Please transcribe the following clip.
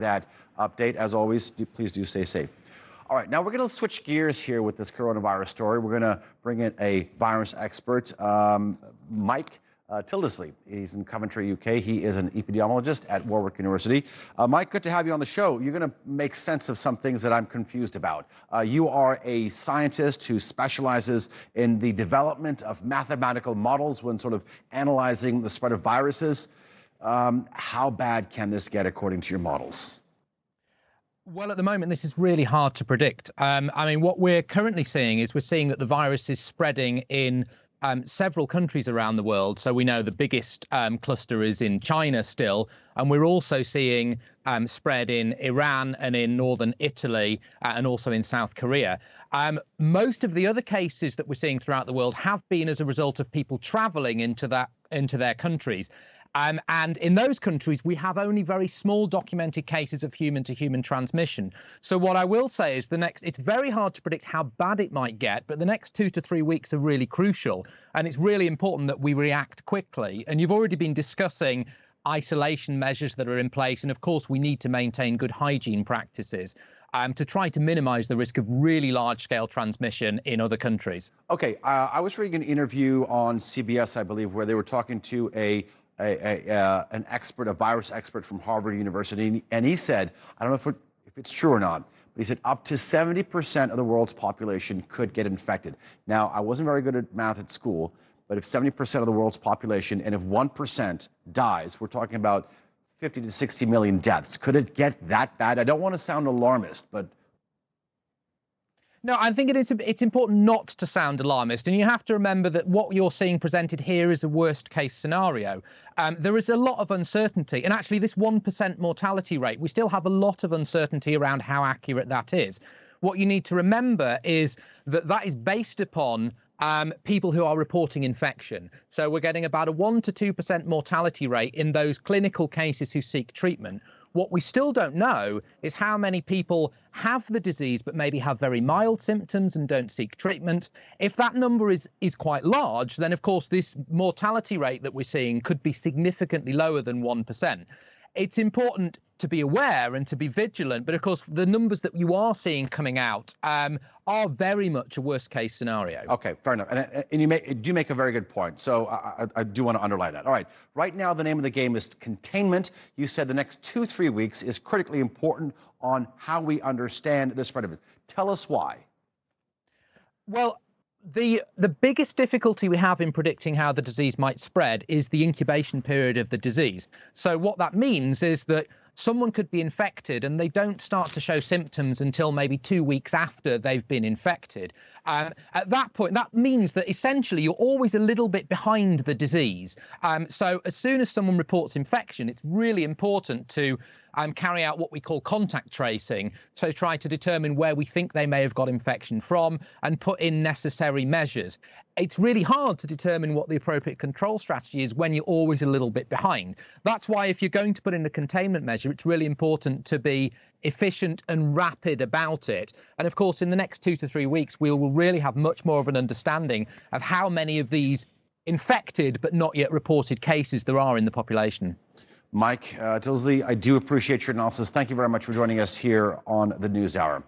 that update. As always, please do stay safe. All right, now we're going to switch gears here with this coronavirus story. We're going to bring in a virus expert, Mike Tildesley. He's in Coventry, UK. He is an epidemiologist at Warwick University. Mike, good to have you on the show. You're going to make sense of some things that I'm confused about. You are a scientist who specializes in the development of mathematical models when sort of analyzing the spread of viruses. How bad can this get according to your models? Well, at the moment, this is really hard to predict. I mean, what we're currently seeing is that the virus is spreading in several countries around the world. So we know the biggest cluster is in China still, and we're also seeing spread in Iran and in northern Italy and also in South Korea. Most of the other cases that we're seeing throughout the world have been as a result of people traveling into their countries. And in those countries, we have only very small documented cases of human-to-human transmission. So what I will say is it's very hard to predict how bad it might get, but the next 2 to 3 weeks are really crucial. And it's really important that we react quickly. And you've already been discussing isolation measures that are in place. And of course, we need to maintain good hygiene practices to try to minimize the risk of really large-scale transmission in other countries. Okay, I was reading an interview on CBS, I believe, where they were talking to an expert, a virus expert from Harvard University, and he said, I don't know if it's true or not, but he said up to 70% of the world's population could get infected. Now, I wasn't very good at math at school, but if 70% of the world's population, and if 1% dies, we're talking about 50 to 60 million deaths. Could it get that bad? I don't want to sound alarmist, but... No, I think it's important not to sound alarmist, and you have to remember that what you're seeing presented here is a worst-case scenario. There is a lot of uncertainty, and actually this 1% mortality rate, we still have a lot of uncertainty around how accurate that is. What you need to remember is that that is based upon people who are reporting infection. So we're getting about a 1 to 2% mortality rate in those clinical cases who seek treatment. What we still don't know is how many people have the disease but maybe have very mild symptoms and don't seek treatment. If that number is quite large, then of course this mortality rate that we're seeing could be significantly lower than 1%. It's important to be aware and to be vigilant, but of course the numbers that you are seeing coming out are very much a worst case scenario. Okay, fair enough. And you do make a very good point. So I do want to underline that. All right, right now the name of the game is containment. You said the next 2-3 weeks is critically important on how we understand the spread of it. Tell us why. Well, the biggest difficulty we have in predicting how the disease might spread is the incubation period of the disease. So what that means is that someone could be infected and they don't start to show symptoms until maybe 2 weeks after they've been infected. At that point, that means that essentially you're always a little bit behind the disease. So as soon as someone reports infection, it's really important to carry out what we call contact tracing. So try to determine where we think they may have got infection from and put in necessary measures. It's really hard to determine what the appropriate control strategy is when you're always a little bit behind. That's why if you're going to put in a containment measure, it's really important to be efficient and rapid about it. And of course, in the next 2 to 3 weeks, we will really have much more of an understanding of how many of these infected but not yet reported cases there are in the population. Mike Tildesley, I do appreciate your analysis. Thank you very much for joining us here on the NewsHour.